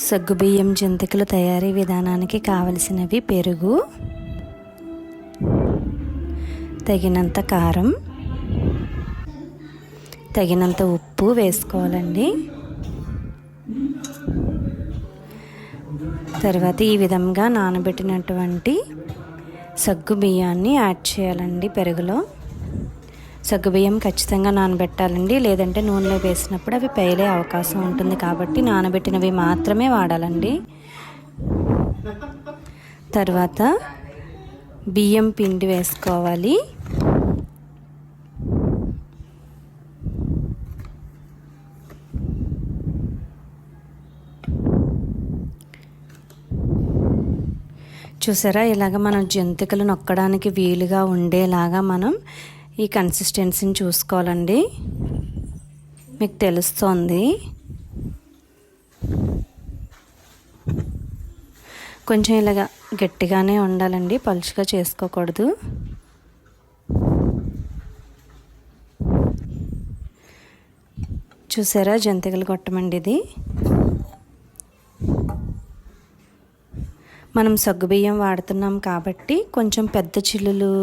సగ్గుబియ్యం జంతికలు తయారీ విధానానికి కావలసినవి పెరుగు, తగినంత కారం, తగినంత ఉప్పు వేసుకోవాలండి. తర్వాత ఈ విధంగా నానబెట్టినటువంటి సగ్గు బియ్యాన్ని యాడ్ చేయాలండి పెరుగులో. సగ్గుబియ్యం ఖచ్చితంగా నానబెట్టాలండి, లేదంటే నూనెలో వేసినప్పుడు అవి పేలే అవకాశం ఉంటుంది కాబట్టి నానబెట్టినవి మాత్రమే వాడాలండి. తర్వాత బియ్యం పిండి వేసుకోవాలి. చూసారా, ఇలాగ మనం జంతికలు నొక్కడానికి వీలుగా ఉండేలాగా మనం ఈ కన్సిస్టెన్సీని చూసుకోవాలండి. మీకు తెలుస్తోంది. కొంచెం ఇలాగ గట్టిగానే ఉండాలండి, పలుచగా చేసుకోకూడదు. చూసారా, జంతికలు కొట్టమండి ఇది. మనం సగ్గుబియ్యం వాడుతున్నాం కాబట్టి కొంచెం పెద్ద చిల్లులు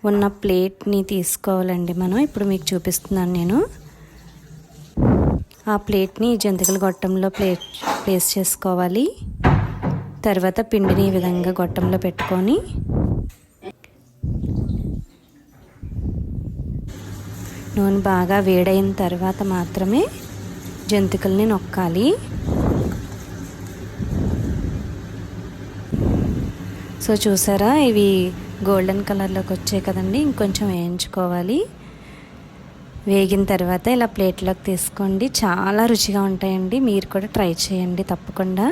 ఉన్న ప్లేట్ని తీసుకోవాలండి. మనం ఇప్పుడు మీకు చూపిస్తున్నాను నేను. ఆ ప్లేట్ని జంతికల గొట్టంలో ప్లేస్ చేసుకోవాలి. తర్వాత పిండిని ఈ విధంగా గొట్టంలో పెట్టుకొని నూనె బాగా వేడైన తర్వాత మాత్రమే జంతికల్ని నొక్కాలి. సో చూసారా, ఇవి గోల్డెన్ కలర్లోకి వచ్చాయి కదండి. ఇంకొంచెం వేయించుకోవాలి. వేగిన తర్వాత ఇలా ప్లేట్లోకి తీసుకోండి. చాలా రుచిగా ఉంటాయండి. మీరు కూడా ట్రై చేయండి తప్పకుండా.